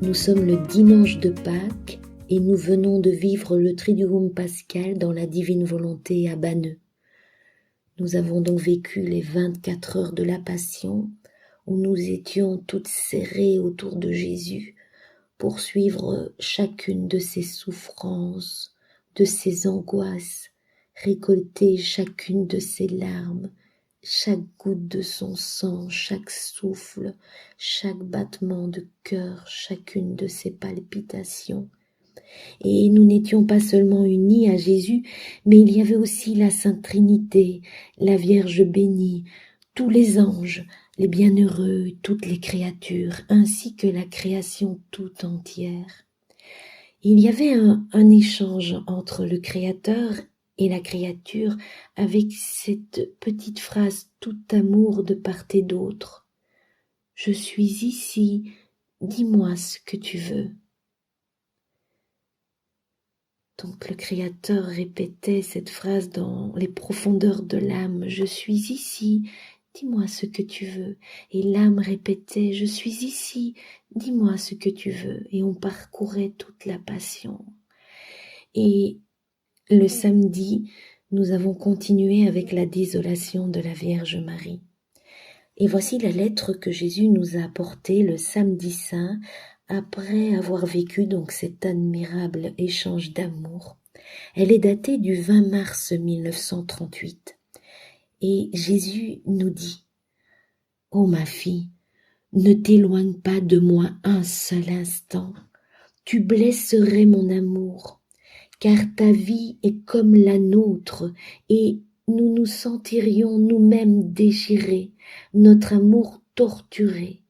Nous sommes le dimanche de Pâques et nous venons de vivre le Triduum pascal dans la divine volonté à Banneux. Nous avons donc vécu les 24 heures de la Passion où nous étions toutes serrées autour de Jésus pour suivre chacune de ses souffrances, de ses angoisses, récolter chacune de ses larmes, chaque goutte de son sang, chaque souffle, chaque battement de cœur, chacune de ses palpitations. Et nous n'étions pas seulement unis à Jésus, mais il y avait aussi la Sainte Trinité, la Vierge bénie, tous les anges, les bienheureux, toutes les créatures, ainsi que la création tout entière. Il y avait un échange entre le Créateur et la créature avec cette petite phrase tout amour de part et d'autre. « Je suis ici, dis-moi ce que tu veux. » Donc le Créateur répétait cette phrase dans les profondeurs de l'âme. « Je suis ici, dis-moi ce que tu veux. » Et l'âme répétait « Je suis ici, dis-moi ce que tu veux. » Et on parcourait toute la Passion. Et le samedi, nous avons continué avec la désolation de la Vierge Marie. Et voici la lettre que Jésus nous a apportée le samedi saint, après avoir vécu donc cet admirable échange d'amour. Elle est datée du 20 mars 1938. Et Jésus nous dit « Ô ma fille, ne t'éloigne pas de moi un seul instant, tu blesserais mon amour. » Car ta vie est comme la nôtre, et nous nous sentirions nous-mêmes déchirés, notre amour torturé,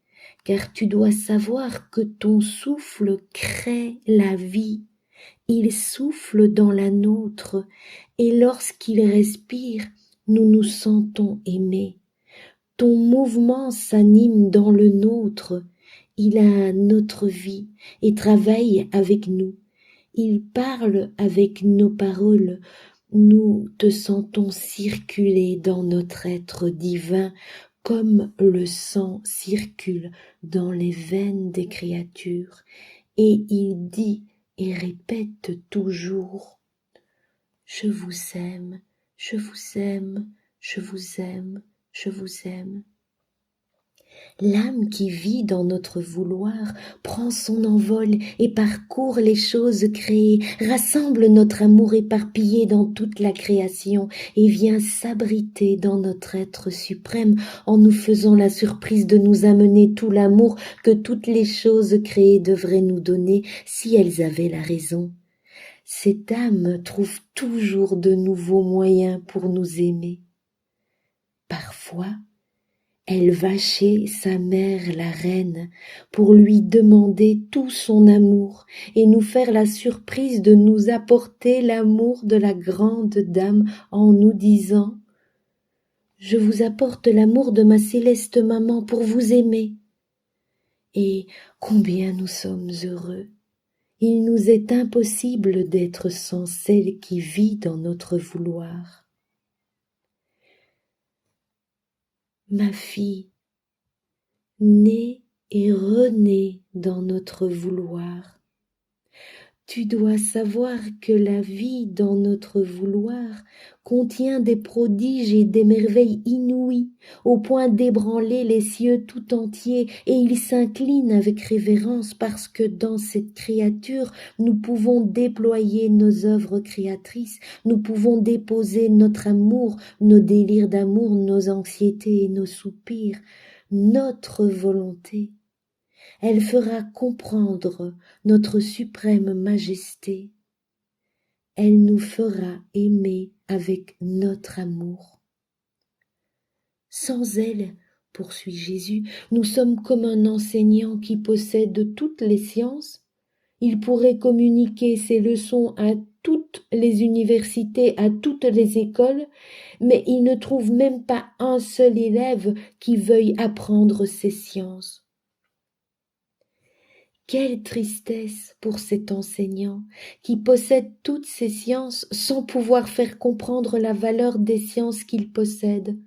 car tu dois savoir que ton souffle crée la vie, il souffle dans la nôtre, et lorsqu'il respire, nous nous sentons aimés. Ton mouvement s'anime dans le nôtre, il a notre vie et travaille avec nous. Il parle avec nos paroles, nous te sentons circuler dans notre être divin comme le sang circule dans les veines des créatures. Et il dit et répète toujours « Je vous aime, je vous aime, je vous aime, je vous aime ». L'âme qui vit dans notre vouloir prend son envol et parcourt les choses créées, rassemble notre amour éparpillé dans toute la création et vient s'abriter dans notre être suprême en nous faisant la surprise de nous amener tout l'amour que toutes les choses créées devraient nous donner si elles avaient la raison. Cette âme trouve toujours de nouveaux moyens pour nous aimer. Parfois, elle va chez sa mère la reine pour lui demander tout son amour et nous faire la surprise de nous apporter l'amour de la grande dame en nous disant « Je vous apporte l'amour de ma céleste maman pour vous aimer. » Et combien nous sommes heureux! Il nous est impossible d'être sans celle qui vit dans notre vouloir. Ma fille, née et renée dans notre vouloir. Tu dois savoir que la vie dans notre vouloir contient des prodiges et des merveilles inouïes, au point d'ébranler les cieux tout entiers, et ils s'inclinent avec révérence parce que dans cette créature, nous pouvons déployer nos œuvres créatrices, nous pouvons déposer notre amour, nos délires d'amour, nos anxiétés et nos soupirs, notre volonté. Elle fera comprendre notre suprême majesté. Elle nous fera aimer avec notre amour. Sans elle, poursuit Jésus, nous sommes comme un enseignant qui possède toutes les sciences. Il pourrait communiquer ses leçons à toutes les universités, à toutes les écoles, mais il ne trouve même pas un seul élève qui veuille apprendre ces sciences. Quelle tristesse pour cet enseignant qui possède toutes ces sciences sans pouvoir faire comprendre la valeur des sciences qu'il possède.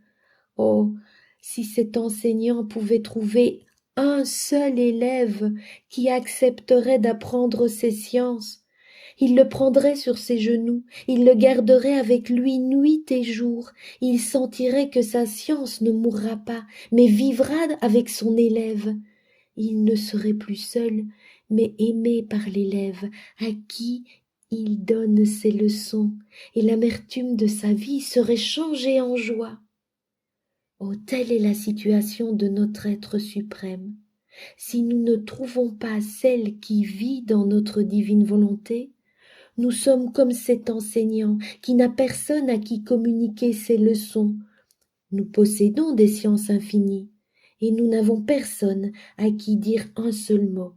Oh, si cet enseignant pouvait trouver un seul élève qui accepterait d'apprendre ces sciences. Il le prendrait sur ses genoux, il le garderait avec lui nuit et jour, il sentirait que sa science ne mourra pas, mais vivra avec son élève. Il ne serait plus seul, mais aimé par l'élève, à qui il donne ses leçons, et l'amertume de sa vie serait changée en joie. Oh, telle est la situation de notre être suprême. Si nous ne trouvons pas celle qui vit dans notre divine volonté, nous sommes comme cet enseignant qui n'a personne à qui communiquer ses leçons. Nous possédons des sciences infinies, et nous n'avons personne à qui dire un seul mot,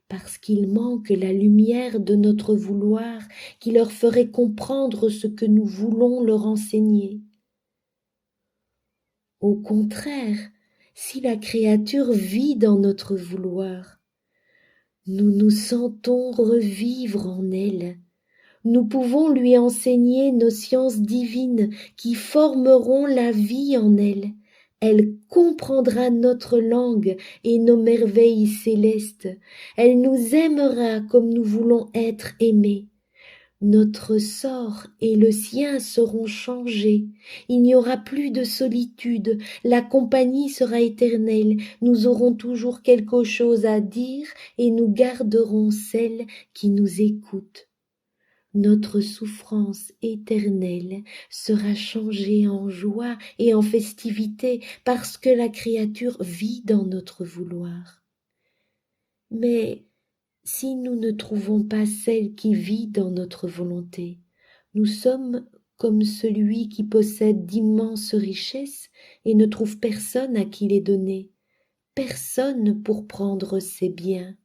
parce qu'il manque la lumière de notre vouloir qui leur ferait comprendre ce que nous voulons leur enseigner. Au contraire, si la créature vit dans notre vouloir, nous nous sentons revivre en elle. Nous pouvons lui enseigner nos sciences divines qui formeront la vie en elle. Elle comprendra notre langue et nos merveilles célestes. Elle nous aimera comme nous voulons être aimés. Notre sort et le sien seront changés. Il n'y aura plus de solitude. La compagnie sera éternelle. Nous aurons toujours quelque chose à dire et nous garderons celle qui nous écoute. Notre souffrance éternelle sera changée en joie et en festivité parce que la créature vit dans notre vouloir. Mais si nous ne trouvons pas celle qui vit dans notre volonté, nous sommes comme celui qui possède d'immenses richesses et ne trouve personne à qui les donner, personne pour prendre ses biens.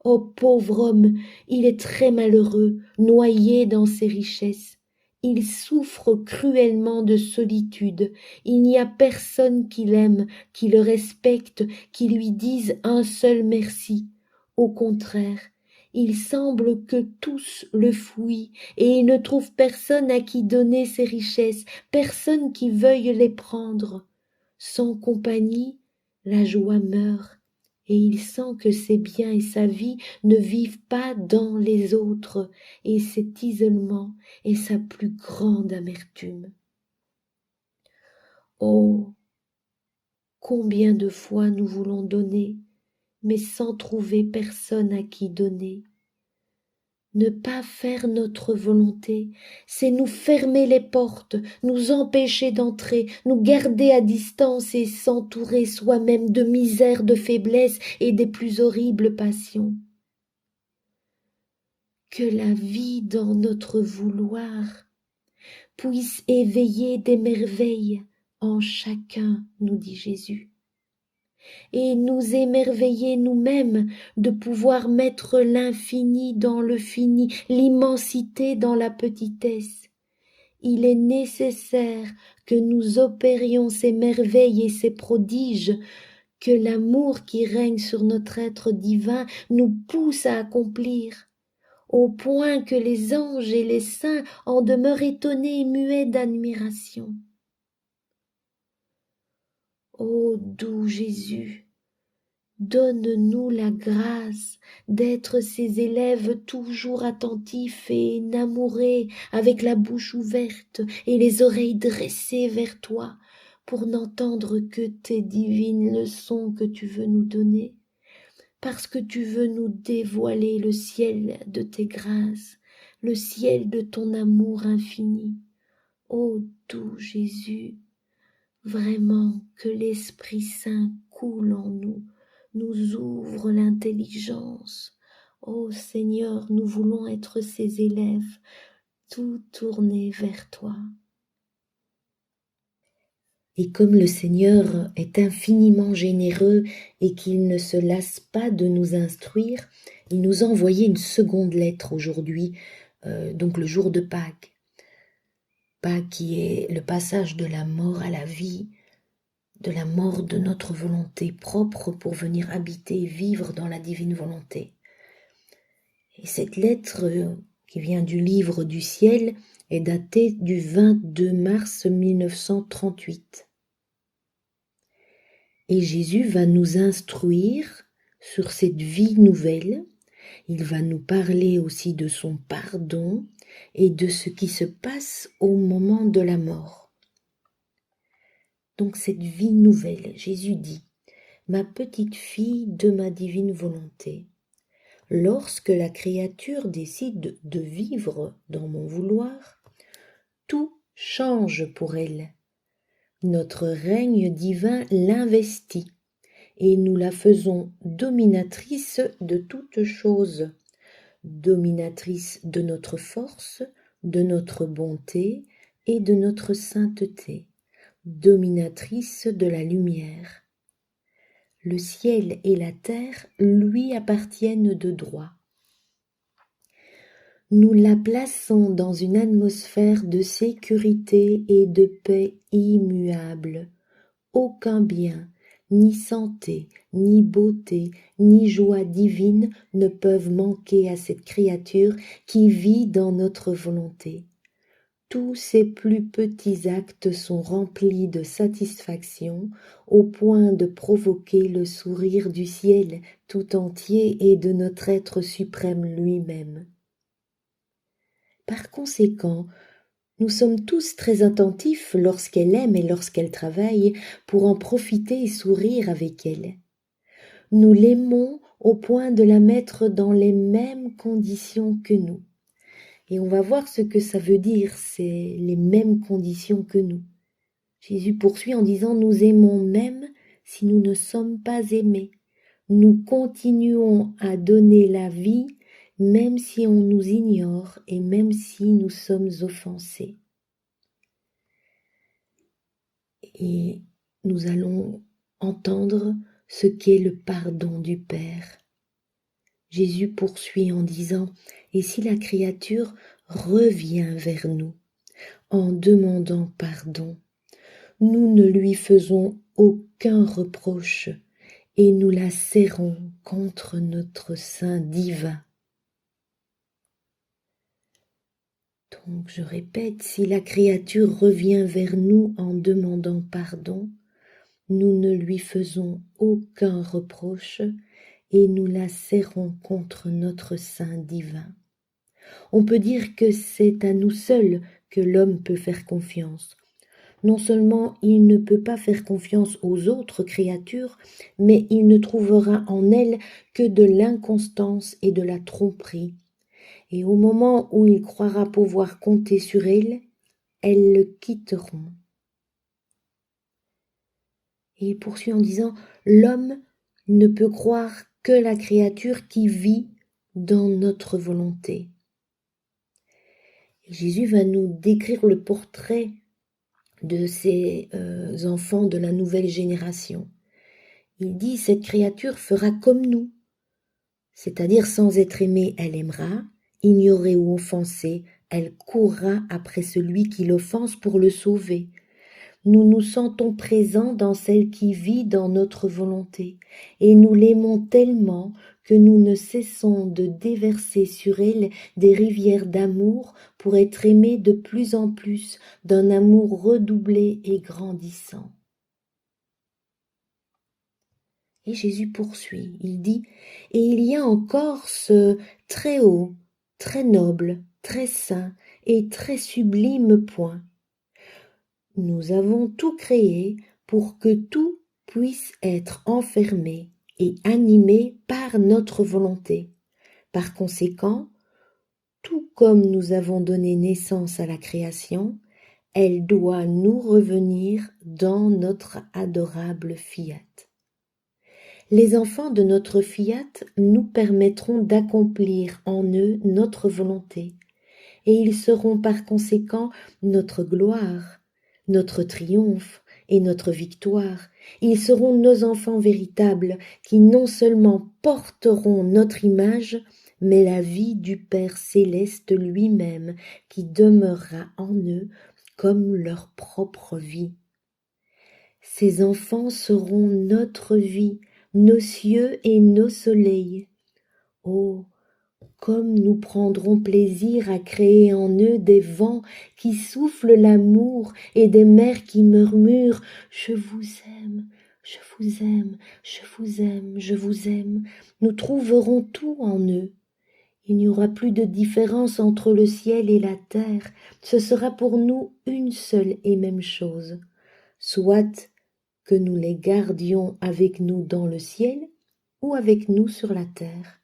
Ô pauvre homme, il est très malheureux, noyé dans ses richesses. Il souffre cruellement de solitude. Il n'y a personne qui l'aime, qui le respecte, qui lui dise un seul merci. Au contraire, il semble que tous le fuient, et il ne trouve personne à qui donner ses richesses, personne qui veuille les prendre. Sans compagnie, la joie meurt, et il sent que ses biens et sa vie ne vivent pas dans les autres, et cet isolement est sa plus grande amertume. Oh, combien de fois nous voulons donner, mais sans trouver personne à qui donner. Ne pas faire notre volonté, c'est nous fermer les portes, nous empêcher d'entrer, nous garder à distance et s'entourer soi-même de misère, de faiblesse et des plus horribles passions. Que la vie dans notre vouloir puisse éveiller des merveilles en chacun, nous dit Jésus, et nous émerveiller nous-mêmes de pouvoir mettre l'infini dans le fini, l'immensité dans la petitesse. Il est nécessaire que nous opérions ces merveilles et ces prodiges, que l'amour qui règne sur notre être divin nous pousse à accomplir, au point que les anges et les saints en demeurent étonnés et muets d'admiration. Ô doux Jésus, donne-nous la grâce d'être ces élèves toujours attentifs et enamourés, avec la bouche ouverte et les oreilles dressées vers toi, pour n'entendre que tes divines leçons que tu veux nous donner, parce que tu veux nous dévoiler le ciel de tes grâces, le ciel de ton amour infini. Ô doux Jésus, vraiment que l'Esprit Saint coule en nous, nous ouvre l'intelligence. Ô Seigneur, nous voulons être ses élèves, tout tournés vers toi. Et comme le Seigneur est infiniment généreux et qu'il ne se lasse pas de nous instruire, il nous a envoyé une seconde lettre aujourd'hui, donc le jour de Pâques. Pâques qui est le passage de la mort à la vie, de la mort de notre volonté propre pour venir habiter et vivre dans la divine volonté. Et cette lettre qui vient du livre du ciel est datée du 22 mars 1938. Et Jésus va nous instruire sur cette vie nouvelle. Il va nous parler aussi de son pardon et de ce qui se passe au moment de la mort. Donc cette vie nouvelle, Jésus dit, « Ma petite fille de ma divine volonté, lorsque la créature décide de vivre dans mon vouloir, tout change pour elle. Notre règne divin l'investit et nous la faisons dominatrice de toutes choses, dominatrice de notre force, de notre bonté et de notre sainteté, dominatrice de la lumière. Le ciel et la terre lui appartiennent de droit. Nous la plaçons dans une atmosphère de sécurité et de paix immuable. Aucun bien, ni santé, ni beauté, ni joie divine ne peuvent manquer à cette créature qui vit dans notre volonté. Tous ses plus petits actes sont remplis de satisfaction au point de provoquer le sourire du ciel tout entier et de notre être suprême lui-même. Par conséquent, nous sommes tous très attentifs lorsqu'elle aime et lorsqu'elle travaille pour en profiter et sourire avec elle. Nous l'aimons au point de la mettre dans les mêmes conditions que nous. Et on va voir ce que ça veut dire, c'est les mêmes conditions que nous. Jésus poursuit en disant « Nous aimons même si nous ne sommes pas aimés. Nous continuons à donner la vie même si on nous ignore et même si nous sommes offensés. » Et nous allons entendre ce qu'est le pardon du Père. Jésus poursuit en disant « Et si la créature revient vers nous en demandant pardon, nous ne lui faisons aucun reproche et nous la serrons contre notre sein divin. » Donc je répète, si la créature revient vers nous en demandant pardon, nous ne lui faisons aucun reproche et nous la serrons contre notre sein divin. On peut dire que c'est à nous seuls que l'homme peut faire confiance. Non seulement il ne peut pas faire confiance aux autres créatures, mais il ne trouvera en elles que de l'inconstance et de la tromperie. Et au moment où il croira pouvoir compter sur elles, elles le quitteront. Et il poursuit en disant « L'homme ne peut croire que la créature qui vit dans notre volonté. » Et Jésus va nous décrire le portrait de ces enfants de la nouvelle génération. Il dit « Cette créature fera comme nous, c'est-à-dire sans être aimée, elle aimera, ignorée ou offensée, elle courra après celui qui l'offense pour le sauver. Nous nous sentons présents dans celle qui vit dans notre volonté, et nous l'aimons tellement que nous ne cessons de déverser sur elle des rivières d'amour pour être aimés de plus en plus d'un amour redoublé et grandissant. » Et Jésus poursuit, il dit « Et il y a encore ce très haut, très noble, très saint et très sublime point. Nous avons tout créé pour que tout puisse être enfermé et animé par notre volonté. Par conséquent, tout comme nous avons donné naissance à la création, elle doit nous revenir dans notre adorable fiat. Les enfants de notre fiat nous permettront d'accomplir en eux notre volonté, et ils seront par conséquent notre gloire, notre triomphe et notre victoire. Ils seront nos enfants véritables qui non seulement porteront notre image, mais la vie du Père céleste lui-même qui demeurera en eux comme leur propre vie. Ces enfants seront notre vie, nos cieux et nos soleils. Oh, comme nous prendrons plaisir à créer en eux des vents qui soufflent l'amour et des mers qui murmurent « Je vous aime, Je vous aime, je vous aime, je vous aime. Nous trouverons tout en eux. Il n'y aura plus de différence entre le ciel et la terre. Ce sera pour nous une seule et même chose. Soit que nous les gardions avec nous dans le ciel ou avec nous sur la terre.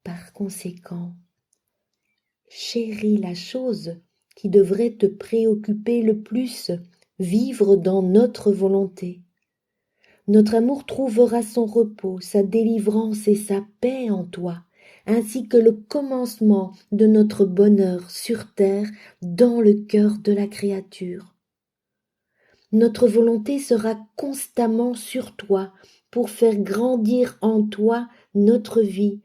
Par conséquent, chéris la chose qui devrait te préoccuper le plus, vivre dans notre volonté. Notre amour trouvera son repos, sa délivrance et sa paix en toi, ainsi que le commencement de notre bonheur sur terre dans le cœur de la créature. Notre volonté sera constamment sur toi pour faire grandir en toi notre vie.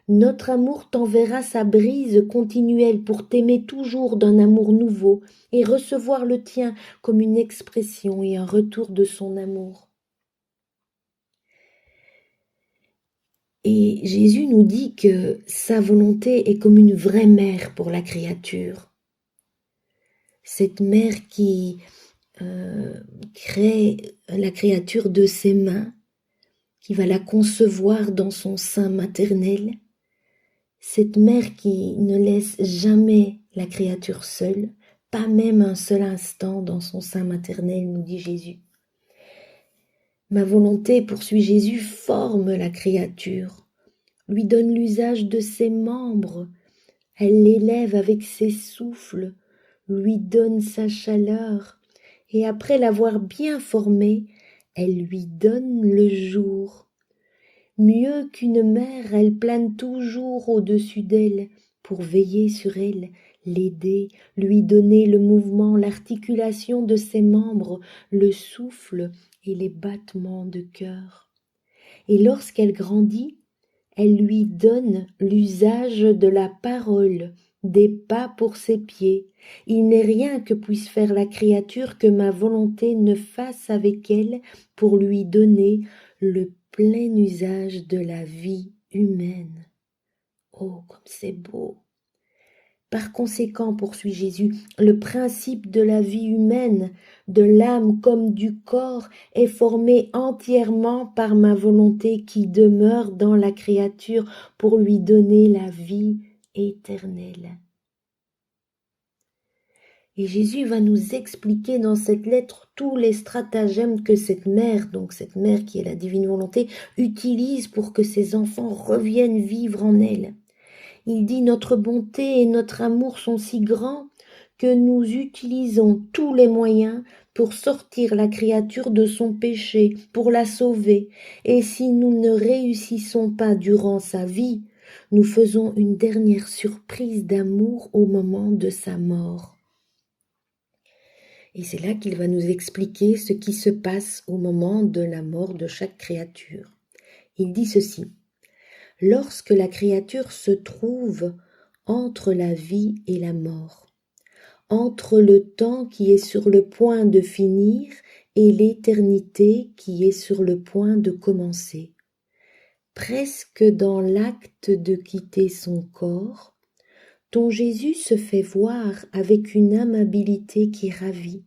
Notre amour t'enverra sa brise continuelle pour t'aimer toujours d'un amour nouveau et recevoir le tien comme une expression et un retour de son amour. Et Jésus nous dit que sa volonté est comme une vraie mère pour la créature. Cette mère qui crée la créature de ses mains, qui va la concevoir dans son sein maternel. Cette mère qui ne laisse jamais la créature seule, pas même un seul instant dans son sein maternel, nous dit Jésus. Ma volonté, poursuit Jésus, forme la créature, lui donne l'usage de ses membres, elle l'élève avec ses souffles, lui donne sa chaleur, et après l'avoir bien formée, elle lui donne le jour. Mieux qu'une mère, elle plane toujours au-dessus d'elle pour veiller sur elle, l'aider, lui donner le mouvement, l'articulation de ses membres, le souffle et les battements de cœur. Et lorsqu'elle grandit, elle lui donne l'usage de la parole, des pas pour ses pieds. Il n'est rien que puisse faire la créature que ma volonté ne fasse avec elle pour lui donner le plein usage de la vie humaine. Oh, comme c'est beau! Par conséquent, poursuit Jésus, le principe de la vie humaine, de l'âme comme du corps, est formé entièrement par ma volonté qui demeure dans la créature pour lui donner la vie éternelle. Et Jésus va nous expliquer dans cette lettre tous les stratagèmes que cette mère, donc cette mère qui est la divine volonté, utilise pour que ses enfants reviennent vivre en elle. Il dit notre bonté et notre amour sont si grands que nous utilisons tous les moyens pour sortir la créature de son péché, pour la sauver. Et si nous ne réussissons pas durant sa vie, nous faisons une dernière surprise d'amour au moment de sa mort. Et c'est là qu'il va nous expliquer ce qui se passe au moment de la mort de chaque créature. Il dit ceci. Lorsque la créature se trouve entre la vie et la mort, entre le temps qui est sur le point de finir et l'éternité qui est sur le point de commencer, presque dans l'acte de quitter son corps, ton Jésus se fait voir avec une amabilité qui ravit,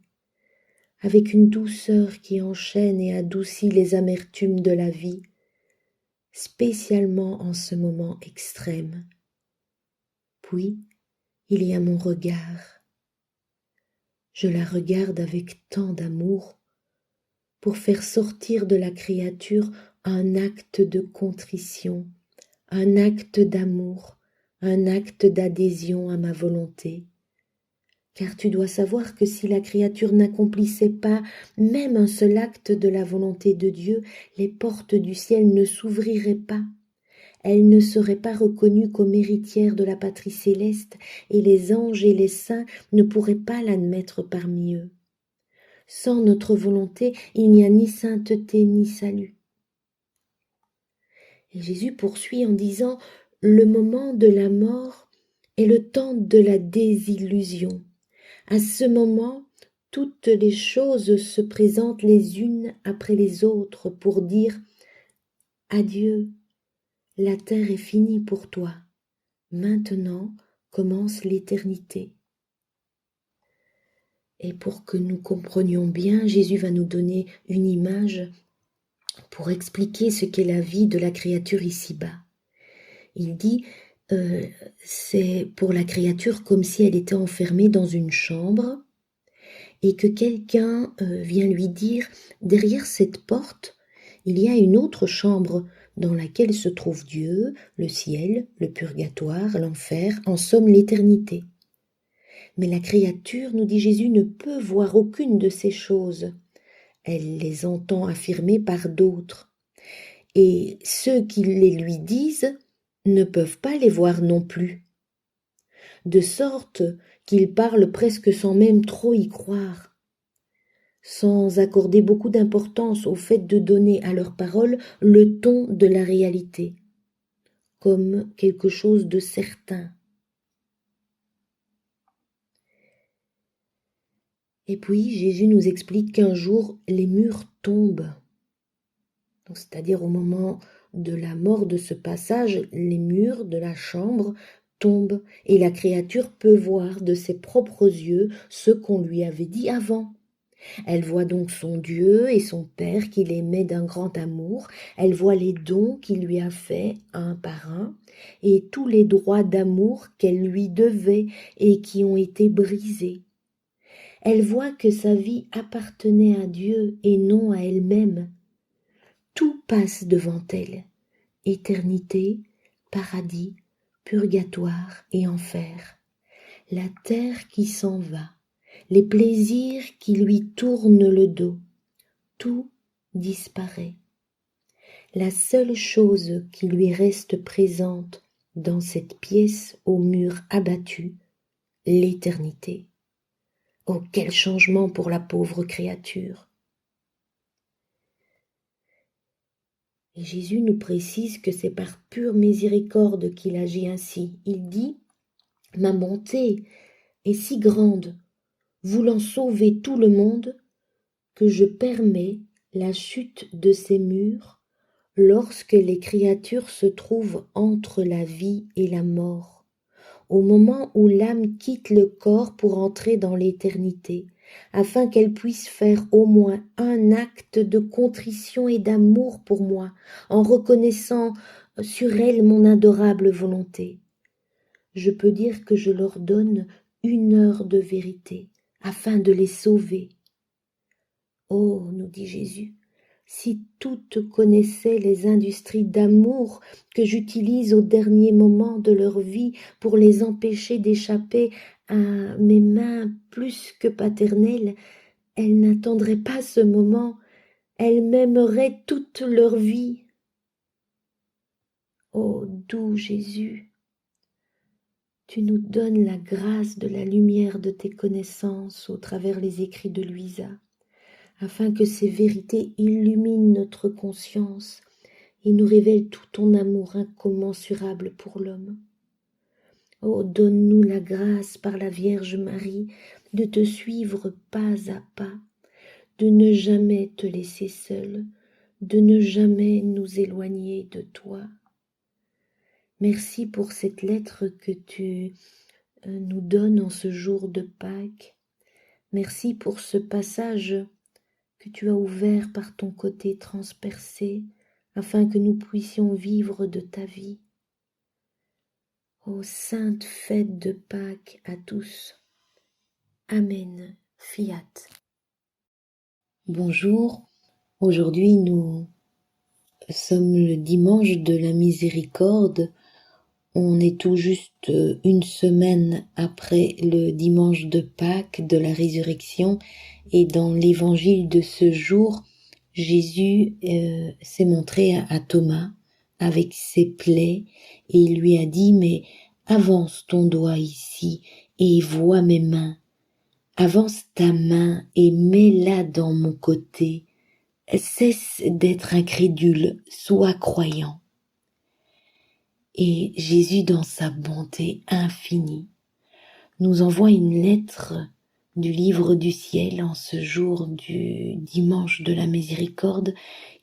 avec une douceur qui enchaîne et adoucit les amertumes de la vie, spécialement en ce moment extrême. Puis, il y a mon regard. Je la regarde avec tant d'amour pour faire sortir de la créature un acte de contrition, un acte d'amour, un acte d'adhésion à ma volonté. Car tu dois savoir que si la créature n'accomplissait pas même un seul acte de la volonté de Dieu, les portes du ciel ne s'ouvriraient pas. Elle ne serait pas reconnue comme héritière de la patrie céleste, et les anges et les saints ne pourraient pas l'admettre parmi eux. Sans notre volonté, il n'y a ni sainteté ni salut. Et Jésus poursuit en disant, le moment de la mort est le temps de la désillusion. À ce moment, toutes les choses se présentent les unes après les autres pour dire « Adieu, la terre est finie pour toi. Maintenant commence l'éternité. » Et pour que nous comprenions bien, Jésus va nous donner une image pour expliquer ce qu'est la vie de la créature ici-bas. Il dit, c'est pour la créature comme si elle était enfermée dans une chambre et que quelqu'un vient lui dire, derrière cette porte, il y a une autre chambre dans laquelle se trouve Dieu, le ciel, le purgatoire, l'enfer, en somme l'éternité. Mais la créature, nous dit Jésus, ne peut voir aucune de ces choses. Elle les entend affirmées par d'autres. Et ceux qui les lui disent ne peuvent pas les voir non plus. De sorte qu'ils parlent presque sans même trop y croire, sans accorder beaucoup d'importance au fait de donner à leurs paroles le ton de la réalité, comme quelque chose de certain. Et puis Jésus nous explique qu'un jour les murs tombent. C'est-à-dire au moment de la mort de ce passage, les murs de la chambre tombent et la créature peut voir de ses propres yeux ce qu'on lui avait dit avant. Elle voit donc son Dieu et son Père qu'il aimait d'un grand amour, elle voit les dons qu'il lui a faits un par un et tous les droits d'amour qu'elle lui devait et qui ont été brisés. Elle voit que sa vie appartenait à Dieu et non à elle-même. Tout passe devant elle, éternité, paradis, purgatoire et enfer. La terre qui s'en va, les plaisirs qui lui tournent le dos, tout disparaît. La seule chose qui lui reste présente dans cette pièce aux murs abattus, l'éternité. Oh, quel changement pour la pauvre créature! Et Jésus nous précise que c'est par pure miséricorde qu'il agit ainsi. Il dit, « Ma bonté est si grande, voulant sauver tout le monde, que je permets la chute de ces murs lorsque les créatures se trouvent entre la vie et la mort, au moment où l'âme quitte le corps pour entrer dans l'éternité, afin qu'elle puisse faire au moins un acte de contrition et d'amour pour moi, en reconnaissant sur elle mon adorable volonté. Je peux dire que je leur donne 1 heure de vérité, afin de les sauver. Oh, nous dit Jésus, si toutes connaissaient les industries d'amour que j'utilise au dernier moment de leur vie pour les empêcher d'échapper à mes mains plus que paternelles, elles n'attendraient pas ce moment, elles m'aimeraient toute leur vie. Ô doux Jésus, tu nous donnes la grâce de la lumière de tes connaissances au travers les écrits de Louisa, afin que ces vérités illuminent notre conscience et nous révèlent tout ton amour incommensurable pour l'homme. Oh, donne-nous la grâce par la Vierge Marie de te suivre pas à pas, de ne jamais te laisser seul, de ne jamais nous éloigner de toi. Merci pour cette lettre que tu nous donnes en ce jour de Pâques. Merci pour ce passage que tu as ouvert par ton côté transpercé, afin que nous puissions vivre de ta vie. Ô sainte fête de Pâques à tous. Amen. Fiat. Bonjour, aujourd'hui nous sommes le dimanche de la miséricorde. On est tout juste 1 semaine après le dimanche de Pâques de la résurrection et dans l'évangile de ce jour, Jésus s'est montré à Thomas avec ses plaies et il lui a dit « Mais avance ton doigt ici et vois mes mains. Avance ta main et mets-la dans mon côté. Cesse d'être incrédule, sois croyant. » Et Jésus, dans sa bonté infinie, nous envoie une lettre du livre du ciel en ce jour du dimanche de la miséricorde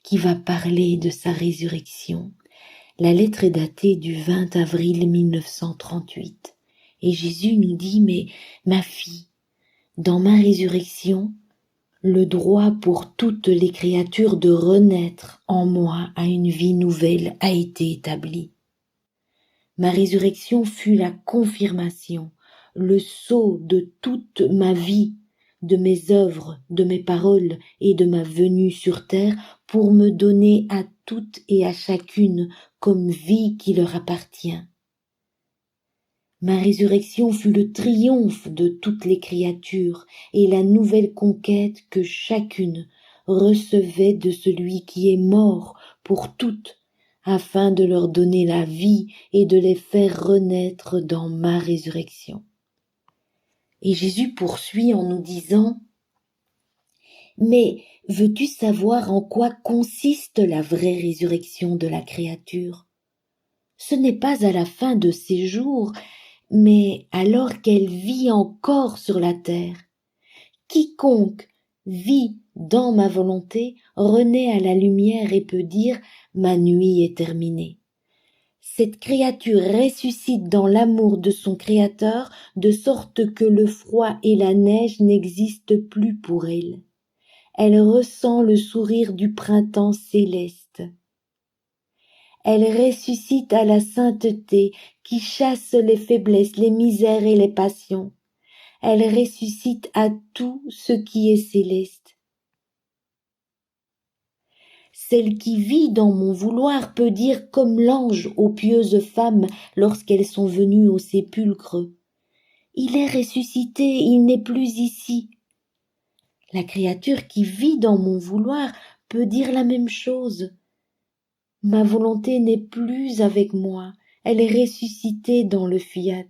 qui va parler de sa résurrection. La lettre est datée du 20 avril 1938 et Jésus nous dit « Mais ma fille, Dans ma résurrection, le droit pour toutes les créatures de renaître en moi à une vie nouvelle a été établi. Ma résurrection fut la confirmation, le sceau de toute ma vie, de mes œuvres, de mes paroles et de ma venue sur terre pour me donner à toutes et à chacune comme vie qui leur appartient. Ma résurrection fut le triomphe de toutes les créatures et la nouvelle conquête que chacune recevait de celui qui est mort pour toutes, afin de leur donner la vie et de les faire renaître dans ma résurrection. Et Jésus poursuit en nous disant « Mais veux-tu savoir en quoi consiste la vraie résurrection de la créature ? Ce n'est pas à la fin de ses jours, mais alors qu'elle vit encore sur la terre. Quiconque vit dans ma volonté renaît à la lumière et peut dire « Ma nuit est terminée ». Cette créature ressuscite dans l'amour de son Créateur, de sorte que le froid et la neige n'existent plus pour elle. Elle ressent le sourire du printemps céleste. Elle ressuscite à la sainteté qui chasse les faiblesses, les misères et les passions. Elle ressuscite à tout ce qui est céleste. Celle qui vit dans mon vouloir peut dire comme l'ange aux pieuses femmes lorsqu'elles sont venues au sépulcre. Il est ressuscité, il n'est plus ici. La créature qui vit dans mon vouloir peut dire la même chose. Ma volonté n'est plus avec moi, elle est ressuscitée dans le fiat.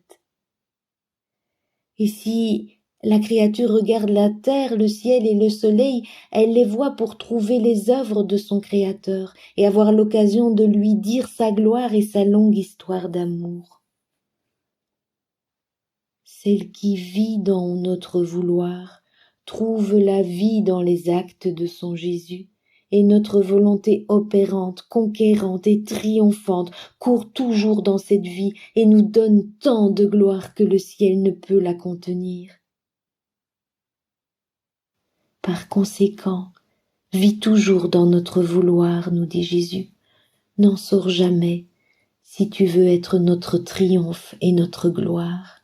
Et si la créature regarde la terre, le ciel et le soleil, elle les voit pour trouver les œuvres de son Créateur et avoir l'occasion de lui dire sa gloire et sa longue histoire d'amour. Celle qui vit dans notre vouloir trouve la vie dans les actes de son Jésus. Et notre volonté opérante, conquérante et triomphante court toujours dans cette vie et nous donne tant de gloire que le ciel ne peut la contenir. Par conséquent, vis toujours dans notre vouloir, nous dit Jésus. N'en sors jamais si tu veux être notre triomphe et notre gloire.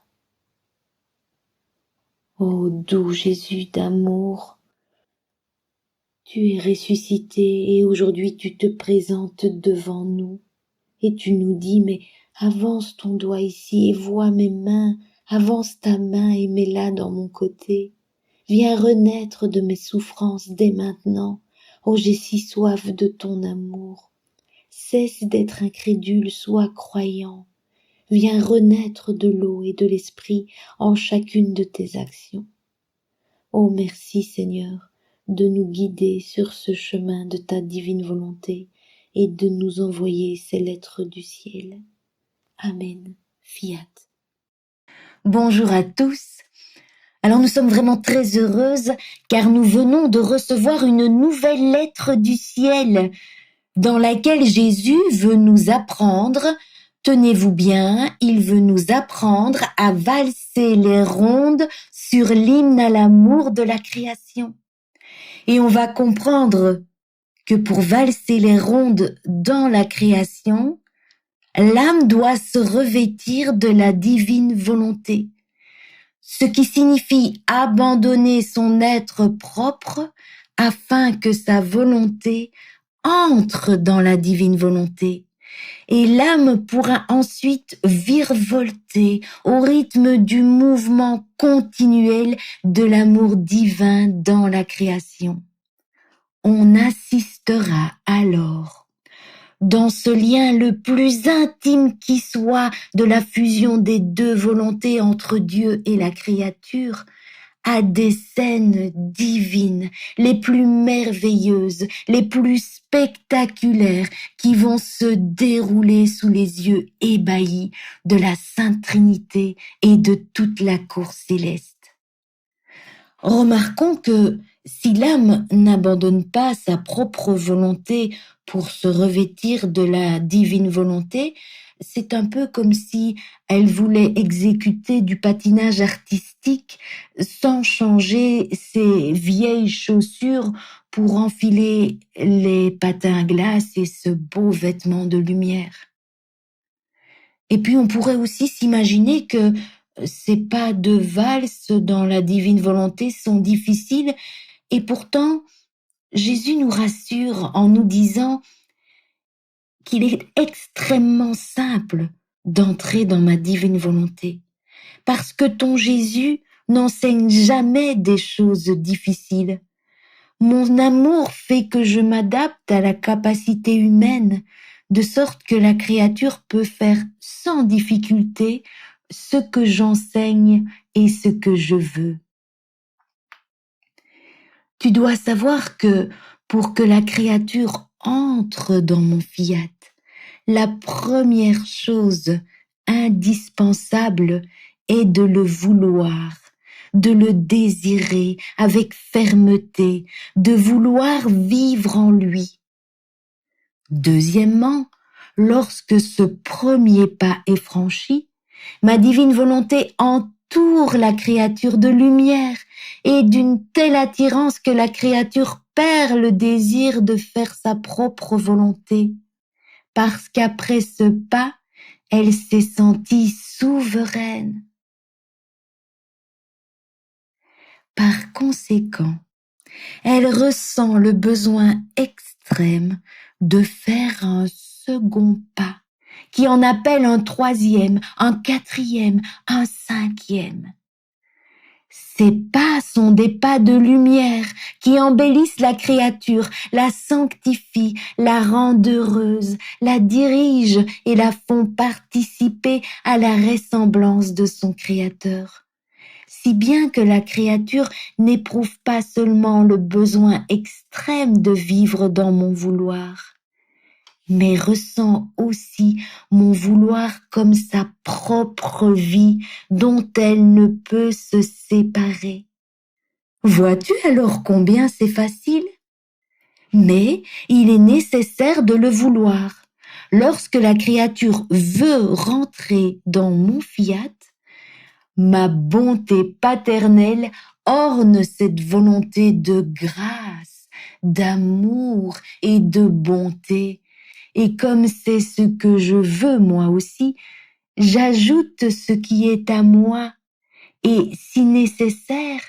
Ô doux Jésus d'amour, tu es ressuscité et aujourd'hui tu te présentes devant nous et tu nous dis mais avance ton doigt ici et vois mes mains, avance ta main et mets-la dans mon côté. Viens renaître de mes souffrances dès maintenant. Oh, j'ai si soif de ton amour. Cesse d'être incrédule, sois croyant. Viens renaître de l'eau et de l'esprit en chacune de tes actions. Oh, merci Seigneur de nous guider sur ce chemin de ta divine volonté et de nous envoyer ces lettres du ciel. Amen. Fiat. Bonjour à tous. Alors nous sommes vraiment très heureuses car nous venons de recevoir une nouvelle lettre du ciel dans laquelle Jésus veut nous apprendre, tenez-vous bien, il veut nous apprendre à valser les rondes sur l'hymne à l'amour de la création. Et on va comprendre que pour valser les rondes dans la création, l'âme doit se revêtir de la divine volonté, ce qui signifie abandonner son être propre afin que sa volonté entre dans la divine volonté. Et l'âme pourra ensuite virevolter au rythme du mouvement continuel de l'amour divin dans la création. On assistera alors, dans ce lien le plus intime qui soit de la fusion des deux volontés entre Dieu et la créature, à des scènes divines, les plus merveilleuses, les plus spectaculaires qui vont se dérouler sous les yeux ébahis de la Sainte Trinité et de toute la cour céleste. Remarquons que si l'âme n'abandonne pas sa propre volonté pour se revêtir de la divine volonté, c'est un peu comme si elle voulait exécuter du patinage artistique sans changer ses vieilles chaussures pour enfiler les patins à glace et ce beau vêtement de lumière. Et puis on pourrait aussi s'imaginer que ces pas de valse dans la divine volonté sont difficiles et pourtant Jésus nous rassure en nous disant qu'il est extrêmement simple d'entrer dans ma divine volonté, parce que ton Jésus n'enseigne jamais des choses difficiles. Mon amour fait que je m'adapte à la capacité humaine, de sorte que la créature peut faire sans difficulté ce que j'enseigne et ce que je veux. Tu dois savoir que pour que la créature entre dans mon fiat, la première chose indispensable est de le vouloir, de le désirer avec fermeté, de vouloir vivre en lui. Deuxièmement, lorsque ce premier pas est franchi, ma divine volonté entoure la créature de lumière et d'une telle attirance que la créature perd le désir de faire sa propre volonté, parce qu'après ce pas, elle s'est sentie souveraine. Par conséquent, elle ressent le besoin extrême de faire un second pas, qui en appelle un troisième, un quatrième, un cinquième. Ces pas sont des pas de lumière qui embellissent la créature, la sanctifient, la rendent heureuse, la dirigent et la font participer à la ressemblance de son Créateur. Si bien que la créature n'éprouve pas seulement le besoin extrême de vivre dans mon vouloir, mais ressent aussi mon vouloir comme sa propre vie dont elle ne peut se séparer. Vois-tu alors combien c'est facile? Mais il est nécessaire de le vouloir. Lorsque la créature veut rentrer dans mon fiat, ma bonté paternelle orne cette volonté de grâce, d'amour et de bonté. Et comme c'est ce que je veux moi aussi, j'ajoute ce qui est à moi. Et si nécessaire,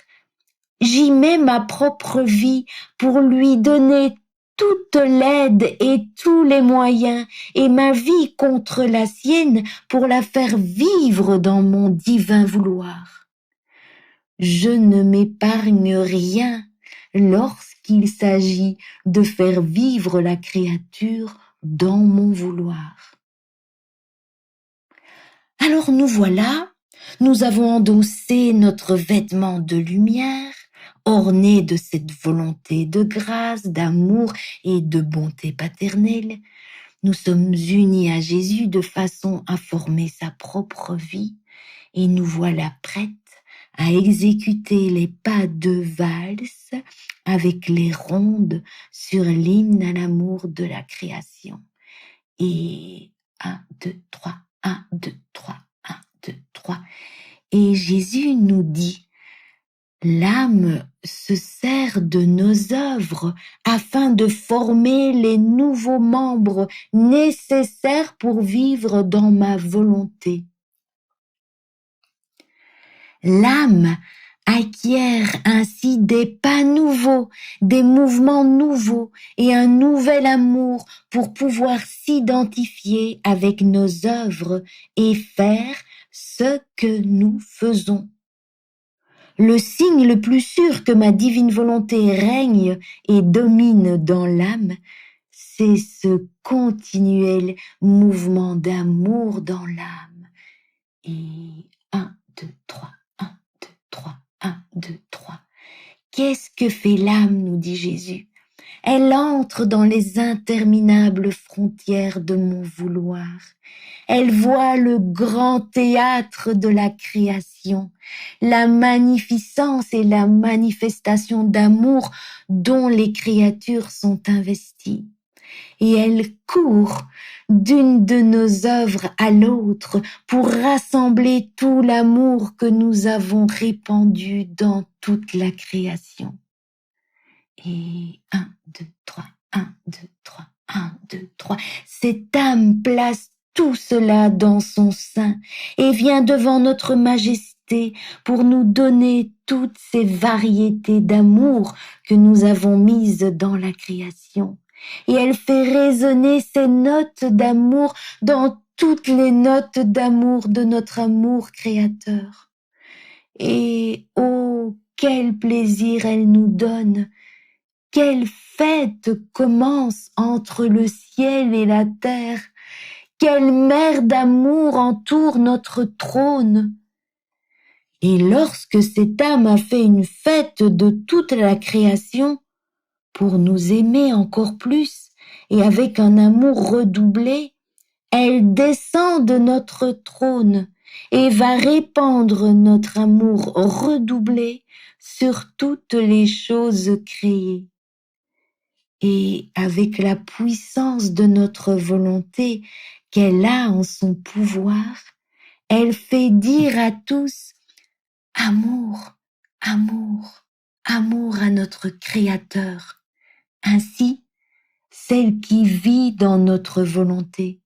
j'y mets ma propre vie pour lui donner toute l'aide et tous les moyens, et ma vie contre la sienne pour la faire vivre dans mon divin vouloir. Je ne m'épargne rien lorsqu'il s'agit de faire vivre la créature dans mon vouloir. Alors nous voilà, nous avons endossé notre vêtement de lumière, orné de cette volonté de grâce, d'amour et de bonté paternelle. Nous sommes unis à Jésus de façon à former sa propre vie et nous voilà prêtes à exécuter les pas de valse avec les rondes sur l'hymne à l'amour de la création. Et 1, 2, 3, 1, 2, 3, 1, 2, 3. Et Jésus nous dit, l'âme se sert de nos œuvres afin de former les nouveaux membres nécessaires pour vivre dans ma volonté. L'âme acquiert ainsi des pas nouveaux, des mouvements nouveaux et un nouvel amour pour pouvoir s'identifier avec nos œuvres et faire ce que nous faisons. Le signe le plus sûr que ma divine volonté règne et domine dans l'âme, c'est ce continuel mouvement d'amour dans l'âme. Et 1, 2, 3, 1, 2, 3, 1, 2, 3. Qu'est-ce que fait l'âme, nous dit Jésus? Elle entre dans les interminables frontières de mon vouloir. Elle voit le grand théâtre de la création, la magnificence et la manifestation d'amour dont les créatures sont investies. et elle court d'une de nos œuvres à l'autre pour rassembler tout l'amour que nous avons répandu dans toute la création. Et 1, 2, 3, 1, 2, 3, 1, 2, 3. Cette âme place tout cela dans son sein et vient devant notre majesté pour nous donner toutes ces variétés d'amour que nous avons mises dans la création. Et elle fait résonner ces notes d'amour dans toutes les notes d'amour de notre amour créateur. Et oh, quel plaisir elle nous donne! Quelle fête commence entre le ciel et la terre! Quelle mer d'amour entoure notre trône! Et lorsque cette âme a fait une fête de toute la création, pour nous aimer encore plus et avec un amour redoublé, elle descend de notre trône et va répandre notre amour redoublé sur toutes les choses créées. Et avec la puissance de notre volonté qu'elle a en son pouvoir, elle fait dire à tous « Amour, amour, amour à notre Créateur ». Ainsi, celle qui vit dans notre volonté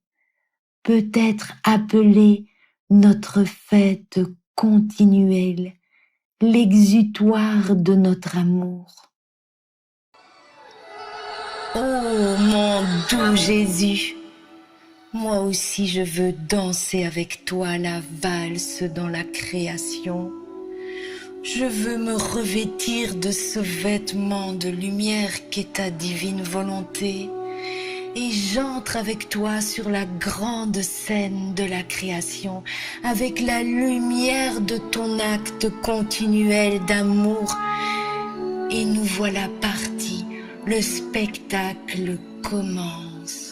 peut être appelée notre fête continuelle, l'exutoire de notre amour. Oh mon doux Jésus, moi aussi je veux danser avec toi la valse dans la création. Je veux me revêtir de ce vêtement de lumière qu'est ta divine volonté et j'entre avec toi sur la grande scène de la création avec la lumière de ton acte continuel d'amour et nous voilà partis. Le spectacle commence.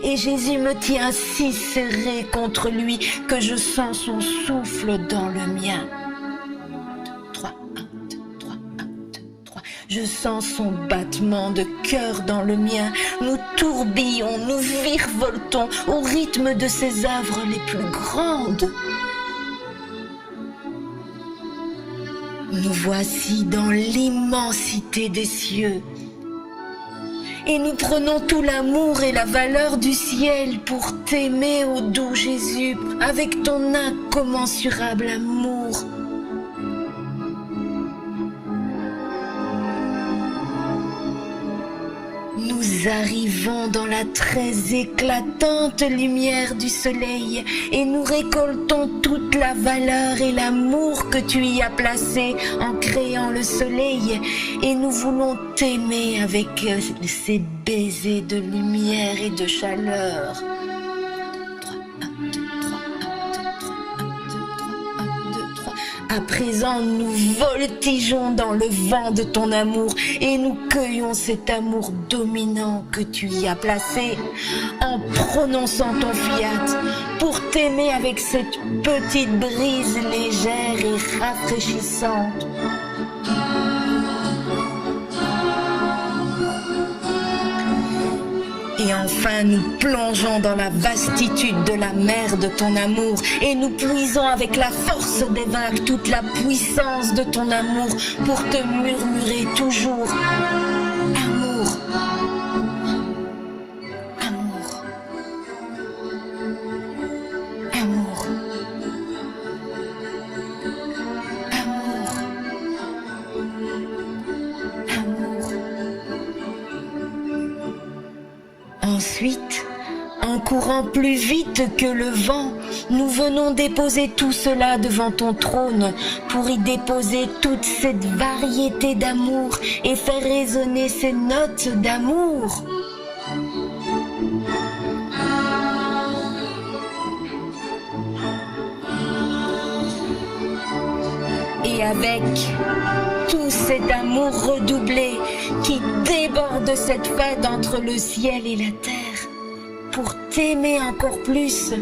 Et Jésus me tient si serré contre lui que je sens son souffle dans le mien. 3, 1, 2, 3, 1, 2, 3. Je sens son battement de cœur dans le mien. Nous tourbillons, nous virevoltons au rythme de ses œuvres les plus grandes. Nous voici dans l'immensité des cieux. Et nous prenons tout l'amour et la valeur du ciel pour t'aimer, ô doux Jésus, avec ton incommensurable amour. Nous arrivons dans la très éclatante lumière du soleil et nous récoltons toute la valeur et l'amour que tu y as placé en créant le soleil et nous voulons t'aimer avec ces baisers de lumière et de chaleur. À présent, nous voltigeons dans le vent de ton amour et nous cueillons cet amour dominant que tu y as placé en prononçant ton fiat pour t'aimer avec cette petite brise légère et rafraîchissante. Et enfin, nous plongeons dans la vastitude de la mer de ton amour et nous puisons avec la force des vagues toute la puissance de ton amour pour te murmurer toujours amour, amour, amour, amour, amour. Ensuite, en courant plus vite que le vent, nous venons déposer tout cela devant ton trône pour y déposer toute cette variété d'amour et faire résonner ces notes d'amour. et avec tout cet amour redoublé qui déborde cette fête entre le ciel et la terre, pour t'aimer encore plus,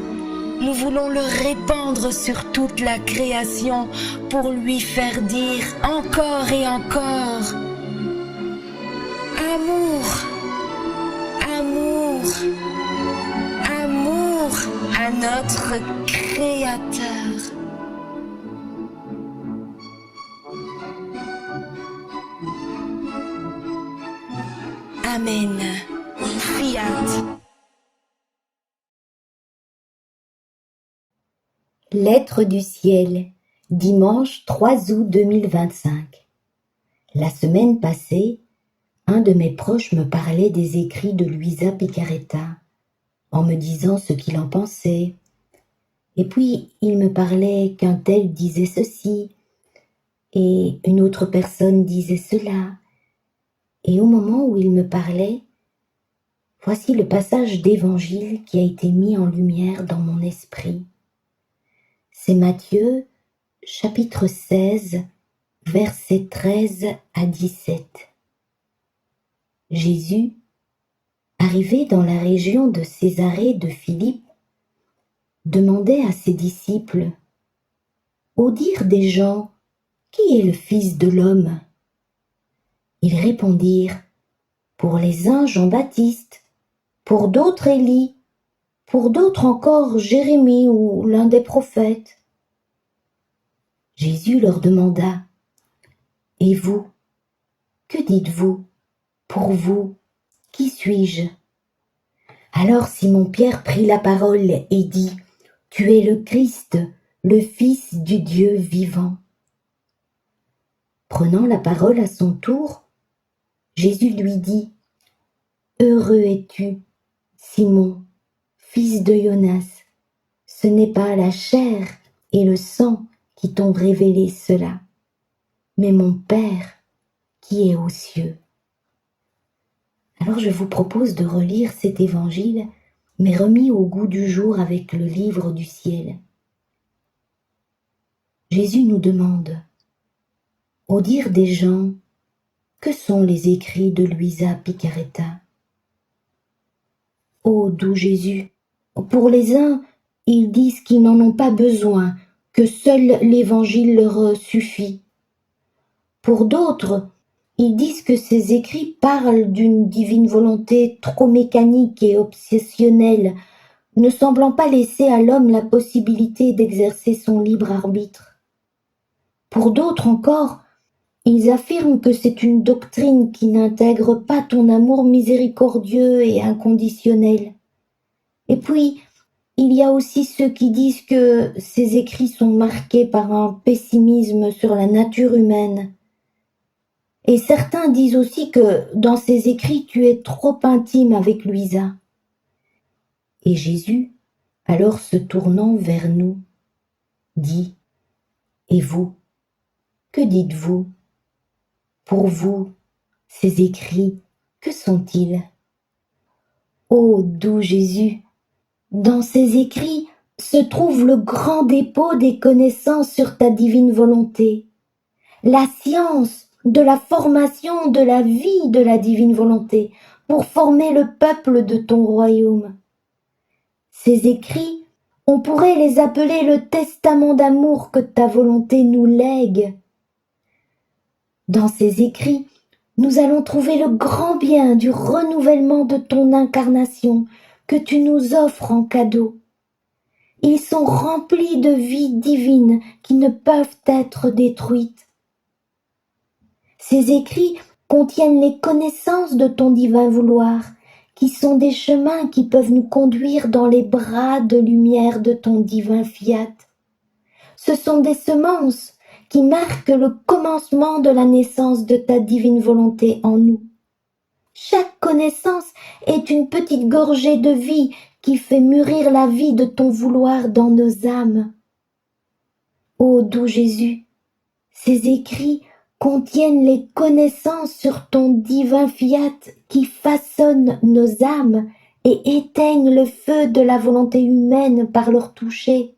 nous voulons le répandre sur toute la création pour lui faire dire encore et encore: amour, amour, amour à notre Créateur. Amen. Fiat. Lettre du ciel, dimanche 3 août 2025. La semaine passée, un de mes proches me parlait des écrits de Luisa Picaretta, en me disant ce qu'il en pensait. Et puis, il me parlait qu'un tel disait ceci, et une autre personne disait cela. Et au moment où il me parlait, voici le passage d'évangile qui a été mis en lumière dans mon esprit. C'est Matthieu, chapitre 16, versets 13 à 17. Jésus, arrivé dans la région de Césarée de Philippe, demandait à ses disciples: au dire des gens, qui est le Fils de l'homme? Ils répondirent: pour les uns Jean-Baptiste, pour d'autres Élie, pour d'autres encore Jérémie ou l'un des prophètes. Jésus leur demanda: et vous, que dites-vous? Pour vous, qui suis-je? Alors Simon-Pierre prit la parole et dit: tu es le Christ, le Fils du Dieu vivant. Prenant la parole à son tour, Jésus lui dit: heureux es-tu, Simon, fils de Jonas, ce n'est pas la chair et le sang qui t'ont révélé cela, mais mon Père qui est aux cieux. Alors je vous propose de relire cet évangile, mais remis au goût du jour avec le livre du ciel. Jésus nous demande: au dire des gens, que sont les écrits de Luisa Picaretta? Ô doux Jésus, pour les uns, ils disent qu'ils n'en ont pas besoin, que seul l'évangile leur suffit. Pour d'autres, ils disent que ces écrits parlent d'une divine volonté trop mécanique et obsessionnelle, ne semblant pas laisser à l'homme la possibilité d'exercer son libre arbitre. Pour d'autres encore, ils affirment que c'est une doctrine qui n'intègre pas ton amour miséricordieux et inconditionnel. Et puis, il y a aussi ceux qui disent que ces écrits sont marqués par un pessimisme sur la nature humaine. Et certains disent aussi que dans ces écrits tu es trop intime avec Luisa. Et Jésus, alors se tournant vers nous, dit: et vous, que dites-vous? Pour vous, ces écrits, que sont-ils? Ô doux Jésus, dans ces écrits se trouve le grand dépôt des connaissances sur ta divine volonté, la science de la formation de la vie de la divine volonté pour former le peuple de ton royaume. Ces écrits, on pourrait les appeler le testament d'amour que ta volonté nous lègue. Dans ces écrits, nous allons trouver le grand bien du renouvellement de ton incarnation que tu nous offres en cadeau. Ils sont remplis de vie divine qui ne peuvent être détruites. Ces écrits contiennent les connaissances de ton divin vouloir, qui sont des chemins qui peuvent nous conduire dans les bras de lumière de ton divin fiat. Ce sont des semences qui marquent le commencement de la naissance de ta divine volonté en nous. Chaque connaissance est une petite gorgée de vie qui fait mûrir la vie de ton vouloir dans nos âmes. Ô doux Jésus, ces écrits contiennent les connaissances sur ton divin fiat qui façonne nos âmes et éteignent le feu de la volonté humaine par leur toucher.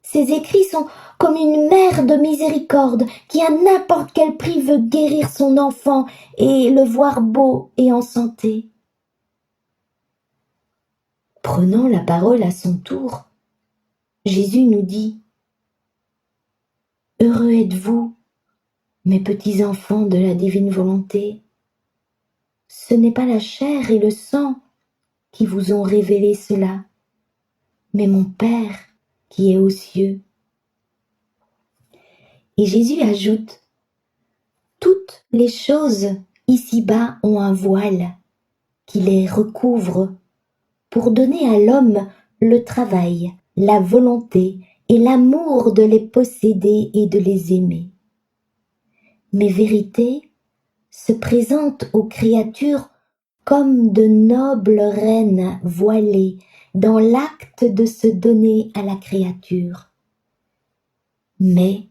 Ces écrits sont comme une mère de miséricorde qui à n'importe quel prix veut guérir son enfant et le voir beau et en santé. Prenant la parole à son tour, Jésus nous dit « Heureux êtes-vous, mes petits enfants de la divine volonté. Ce n'est pas la chair et le sang qui vous ont révélé cela, mais mon Père qui est aux cieux. » Et Jésus ajoute « Toutes les choses ici-bas ont un voile qui les recouvre pour donner à l'homme le travail, la volonté et l'amour de les posséder et de les aimer. Mes vérités se présentent aux créatures comme de nobles reines voilées dans l'acte de se donner à la créature. Mais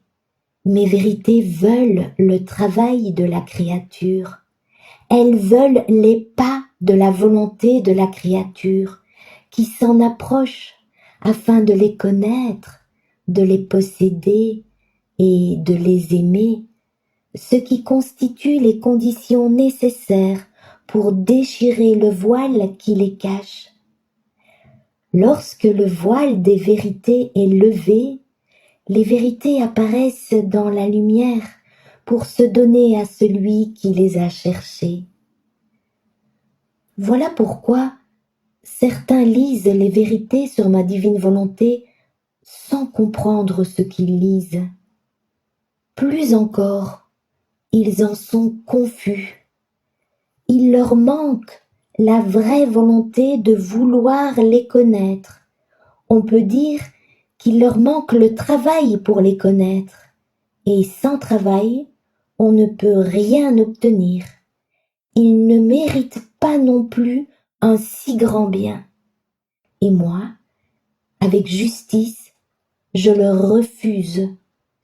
mes vérités veulent le travail de la créature. Elles veulent les pas de la volonté de la créature qui s'en approche afin de les connaître, de les posséder et de les aimer, ce qui constitue les conditions nécessaires pour déchirer le voile qui les cache. Lorsque le voile des vérités est levé, les vérités apparaissent dans la lumière pour se donner à celui qui les a cherchées. Voilà pourquoi certains lisent les vérités sur ma divine volonté sans comprendre ce qu'ils lisent. Plus encore, ils en sont confus. Il leur manque la vraie volonté de vouloir les connaître. On peut dire qu'il leur manque le travail pour les connaître. Et sans travail, on ne peut rien obtenir. Ils ne méritent pas non plus un si grand bien. Et moi, avec justice, je leur refuse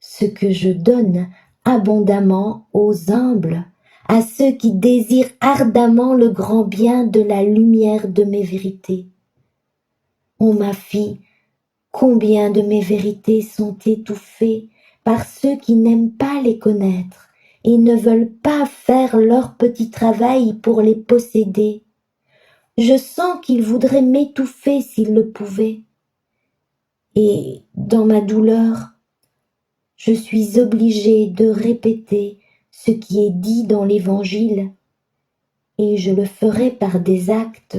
ce que je donne abondamment aux humbles, à ceux qui désirent ardemment le grand bien de la lumière de mes vérités. Ô ma fille, combien de mes vérités sont étouffées par ceux qui n'aiment pas les connaître et ne veulent pas faire leur petit travail pour les posséder. Je sens qu'ils voudraient m'étouffer s'ils le pouvaient. Et dans ma douleur, je suis obligée de répéter ce qui est dit dans l'Évangile, et je le ferai par des actes.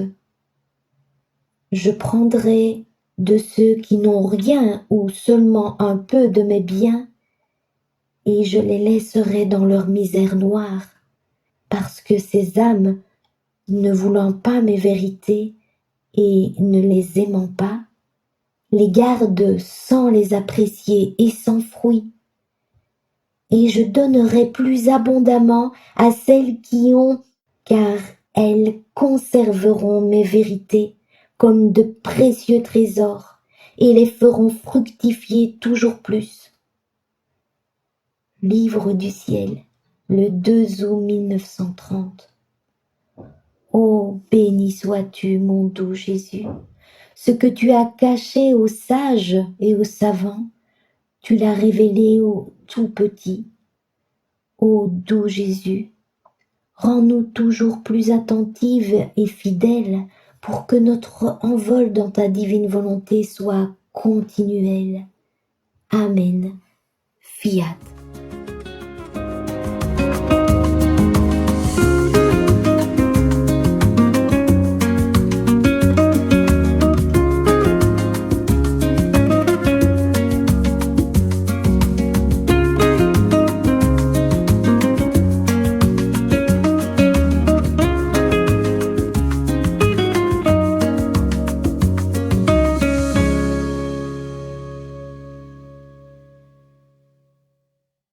Je prendrai de ceux qui n'ont rien ou seulement un peu de mes biens, et je les laisserai dans leur misère noire, parce que ces âmes, ne voulant pas mes vérités et ne les aimant pas, les gardent sans les apprécier et sans fruit. Et je donnerai plus abondamment à celles qui ont, car elles conserveront mes vérités comme de précieux trésors et les feront fructifier toujours plus. Livre du ciel, le 2 août 1930. Ô béni sois-tu, mon doux Jésus, ce que tu as caché aux sages et aux savants, tu l'as révélé aux tout petits. Ô doux Jésus, rends-nous toujours plus attentives et fidèles pour que notre envol dans ta divine volonté soit continuel. Amen. Fiat.